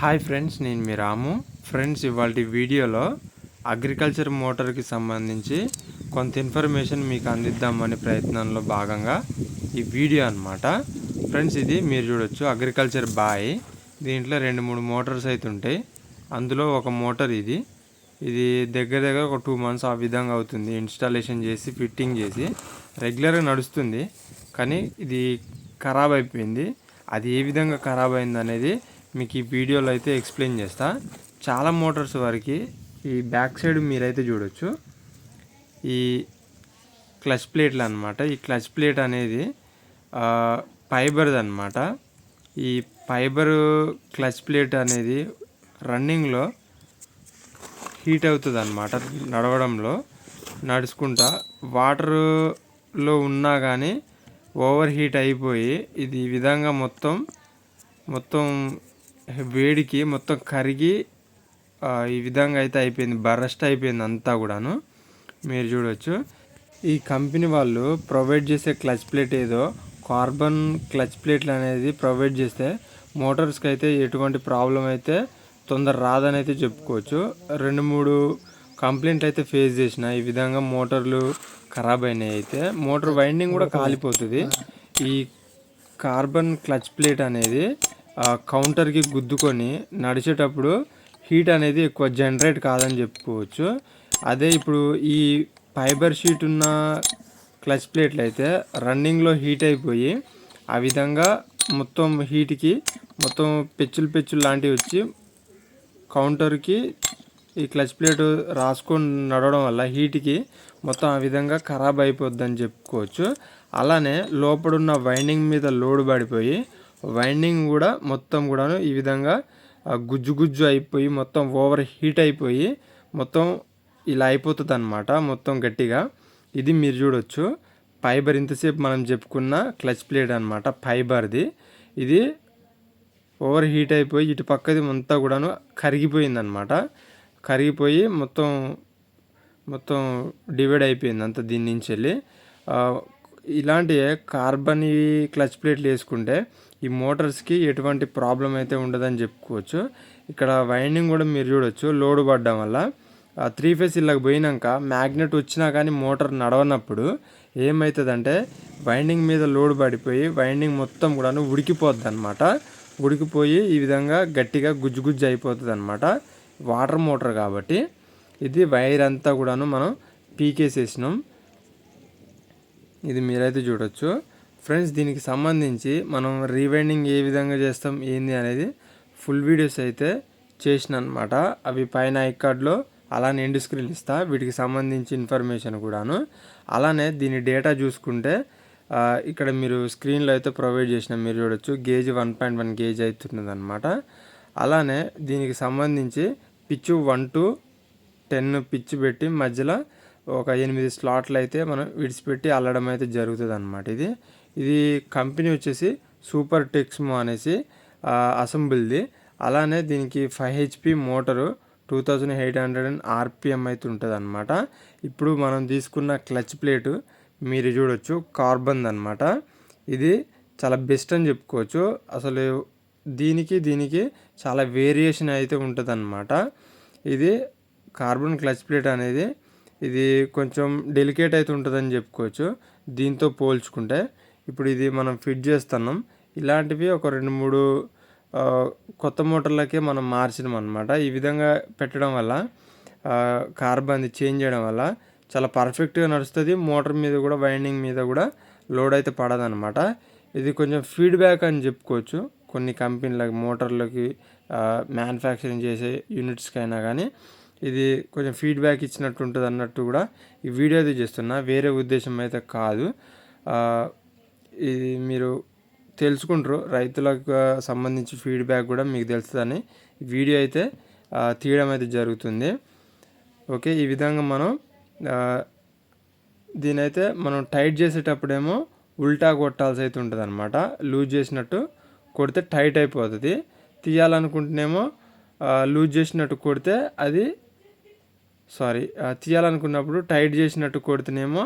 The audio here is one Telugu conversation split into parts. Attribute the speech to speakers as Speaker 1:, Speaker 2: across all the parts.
Speaker 1: హాయ్ ఫ్రెండ్స్, నేను మీ రాము. ఫ్రెండ్స్, ఇవాళ వీడియోలో అగ్రికల్చర్ మోటార్కి సంబంధించి కొంత ఇన్ఫర్మేషన్ మీకు అందిద్దామనే ప్రయత్నంలో భాగంగా ఈ వీడియో అన్నమాట. ఫ్రెండ్స్, ఇది మీరు చూడొచ్చు అగ్రికల్చర్ బాయ్. దీంట్లో 2-3 మోటార్స్ అయితే ఉంటాయి. అందులో ఒక మోటార్ ఇది దగ్గర ఒక 2 months ఆ విధంగా అవుతుంది ఇన్స్టాలేషన్ చేసి ఫిట్టింగ్ చేసి రెగ్యులర్గా నడుస్తుంది. కానీ ఇది ఖరాబ్ అయిపోయింది. అది ఏ విధంగా ఖరాబ్ అయింది అనేది మీకు ఈ వీడియోలో అయితే ఎక్స్ప్లెయిన్ చేస్తా. చాలా మోటార్స్ వరకు ఈ బ్యాక్ సైడ్ మీరైతే చూడొచ్చు ఈ క్లచ్ ప్లేట్లు అనమాట. ఈ క్లచ్ ప్లేట్ అనేది ఫైబర్ది అనమాట. ఈ ఫైబర్ క్లచ్ ప్లేట్ అనేది రన్నింగ్లో హీట్ అవుతుంది అనమాట. నడవడంలో నడుచుకుంటా వాటర్లో ఉన్నా కానీ ఓవర్ హీట్ అయిపోయి ఇది ఈ విధంగా మొత్తం వేడికి మొత్తం కరిగి ఈ విధంగా అయితే అయిపోయింది, బరస్ట్ అయిపోయింది అంతా కూడాను. మీరు చూడవచ్చు ఈ కంపెనీ వాళ్ళు ప్రొవైడ్ చేసే క్లచ్ ప్లేట్ ఏదో కార్బన్ క్లచ్ ప్లేట్లు అనేది ప్రొవైడ్ చేస్తే మోటార్స్కి అయితే ఎటువంటి ప్రాబ్లం అయితే తొందర రాదని అయితే చెప్పుకోవచ్చు. 2-3 కంప్లైంట్లు అయితే ఫేస్ చేసిన ఈ విధంగా మోటార్లు ఖరాబ్ అయినాయి. అయితే మోటార్ వైండింగ్ కూడా కాలిపోతుంది. ఈ కార్బన్ క్లచ్ ప్లేట్ అనేది కౌంటర్కి గుద్దుకొని నడిచేటప్పుడు హీట్ అనేది ఎక్కువ జనరేట్ కాదని చెప్పుకోవచ్చు. అదే ఇప్పుడు ఈ ఫైబర్ షీట్ ఉన్న క్లచ్ ప్లేట్లు అయితే రన్నింగ్లో హీట్ అయిపోయి ఆ విధంగా మొత్తం హీట్కి మొత్తం పెచ్చులు లాంటివి వచ్చి కౌంటర్కి ఈ క్లచ్ ప్లేట్ రాసుకొని నడవడం వల్ల హీట్కి మొత్తం ఆ విధంగా ఖరాబ్ అయిపోద్దని చెప్పుకోవచ్చు. అలానే లోపడున్న వైండింగ్ మీద లోడ్ పడిపోయి వైండింగ్ కూడా మొత్తం కూడాను ఈ విధంగా గుజ్జు అయిపోయి మొత్తం ఓవర్ హీట్ అయిపోయి మొత్తం ఇలా అయిపోతుంది అనమాట, మొత్తం గట్టిగా. ఇది మీరు చూడొచ్చు ఫైబర్, ఇంతసేపు మనం చెప్పుకున్న క్లచ్ ప్లేట్ అనమాట ఫైబర్ది. ఇది ఓవర్ హీట్ అయిపోయి ఇటు పక్కది అంతా కూడాను కరిగిపోయిందనమాట. కరిగిపోయి మొత్తం డివైడ్ అయిపోయింది అంతా దీని నుంచి వెళ్ళి. ఇలాంటి కార్బన్ క్లచ్ ప్లేట్లు వేసుకుంటే ఈ మోటార్స్కి ఎటువంటి ప్రాబ్లం అయితే ఉండదని చెప్పుకోవచ్చు. ఇక్కడ వైండింగ్ కూడా మీరు చూడొచ్చు లోడ్ పడడం వల్ల 3 phase ఇళ్ళకి పోయినాక మ్యాగ్నెట్ వచ్చినా కానీ మోటార్ నడవనప్పుడు ఏమవుతుందంటే వైండింగ్ మీద లోడ్ పడిపోయి వైండింగ్ మొత్తం కూడా ఉడికిపోద్ది అనమాట. ఉడికిపోయి ఈ విధంగా గట్టిగా గుజ్జు అయిపోతుంది అనమాట. వాటర్ మోటార్ కాబట్టి ఇది వైర్ అంతా కూడాను మనం పీకేసేసినాం. ఇది మీరైతే చూడొచ్చు ఫ్రెండ్స్. దీనికి సంబంధించి మనం రీవైండింగ్ ఏ విధంగా చేస్తాం ఏంది అనేది ఫుల్ వీడియోస్ అయితే చేసిన అనమాట. అవి పైన ఐకార్డ్లో అలానే ఎండ్ స్క్రీన్ ఇస్తా, వీటికి సంబంధించి ఇన్ఫర్మేషన్ కూడాను. అలానే దీని డేటా చూసుకుంటే ఇక్కడ మీరు స్క్రీన్లో అయితే ప్రొవైడ్ చేసిన మీరు చూడొచ్చు గేజ్ 1.1 గేజ్ అవుతున్నది అనమాట. అలానే దీనికి సంబంధించి పిచ్ 1 to 10 పిచ్ పెట్టి మధ్యలో ఒక 8 స్లాట్లు అయితే మనం విడిచిపెట్టి అల్లడం అయితే జరుగుతుంది అనమాట. ఇది కంపెనీ వచ్చేసి సూపర్ టెక్స్మో అనేసి అసెంబుల్ది. అలానే దీనికి 5 HP మోటరు 2800 RPM అయితే ఉంటుంది అనమాట. ఇప్పుడు మనం తీసుకున్న క్లచ్ ప్లేటు మీరు చూడొచ్చు కార్బన్ అనమాట. ఇది చాలా బెస్ట్ అని చెప్పుకోవచ్చు. అసలు దీనికి చాలా వేరియేషన్ అయితే ఉంటుంది అనమాట. ఇది కార్బన్ క్లచ్ ప్లేట్ అనేది ఇది కొంచెం డెలికేట్ అయితే ఉంటుందని చెప్పుకోవచ్చు దీంతో పోల్చుకుంటే. ఇప్పుడు ఇది మనం ఫిట్ చేస్తున్నాం. ఇలాంటివి ఒక 2-3 కొత్త మోటార్లకే మనం మార్చినాం అనమాట. ఈ విధంగా పెట్టడం వల్ల కార్బన్ చేంజ్ చేయడం వల్ల చాలా పర్ఫెక్ట్గా నడుస్తుంది. మోటార్ మీద కూడా వైండింగ్ మీద కూడా లోడ్ అయితే పడదనమాట. ఇది కొంచెం ఫీడ్బ్యాక్ అని చెప్పుకోవచ్చు కొన్ని కంపెనీలకి మోటార్లకి మ్యానుఫ్యాక్చరింగ్ చేసే యూనిట్స్కి అయినా కానీ ఇది కొంచెం ఫీడ్బ్యాక్ ఇచ్చినట్టు ఉంటుంది అన్నట్టు కూడా ఈ వీడియో అయితే చేస్తున్నా, వేరే ఉద్దేశం అయితే కాదు. ఇది మీరు తెలుసుకుంటారు, రైతులకు సంబంధించి ఫీడ్బ్యాక్ కూడా మీకు తెలుస్తుందని ఈ వీడియో అయితే తీయడం అయితే జరుగుతుంది. ఓకే, ఈ విధంగా మనం దీనైతే మనం టైట్ చేసేటప్పుడేమో ఉల్టా కొట్టాల్సి అయితే ఉంటుంది అనమాట. లూజ్ చేసినట్టు కొడితే టైట్ అయిపోతుంది. తీయాలనుకుంటేనేమో లూజ్ చేసినట్టు కొడితే అది తీయాలనుకున్నప్పుడు టైట్ చేసినట్టు కొడితేనేమో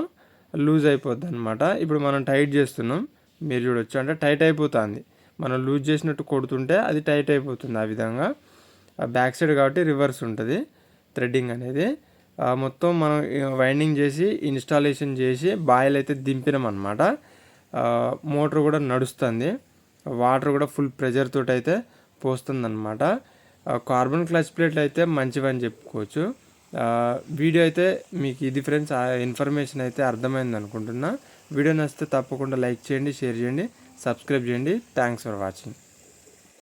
Speaker 1: లూజ్ అయిపోద్ది అనమాట. ఇప్పుడు మనం టైట్ చేస్తున్నాం మీరు చూడొచ్చు, అంటే టైట్ అయిపోతుంది. మనం లూజ్ చేసినట్టు కొడుతుంటే అది టైట్ అయిపోతుంది. ఆ విధంగా బ్యాక్ సైడ్ కాబట్టి రివర్స్ ఉంటుంది థ్రెడ్డింగ్ అనేది. మొత్తం మనం వైండింగ్ చేసి ఇన్స్టాలేషన్ చేసి బాయిల్ అయితే దింపినాం అనమాట. మోటార్ కూడా నడుస్తుంది, వాటర్ కూడా ఫుల్ ప్రెజర్ తోటి అయితే పోస్తుంది అనమాట. కార్బన్ క్లచ్ ప్లేట్లు అయితే మంచివని చెప్పుకోవచ్చు. వీడియో అయితే మీకు ఇది ఫ్రెండ్స్, ఆ ఇన్ఫర్మేషన్ అయితే అర్థమైంది అనుకుంటున్నా. వీడియో నచ్చితే తప్పకుండా లైక్ చేయండి, షేర్ చేయండి, సబ్స్క్రైబ్ చేయండి. Thanks for watching.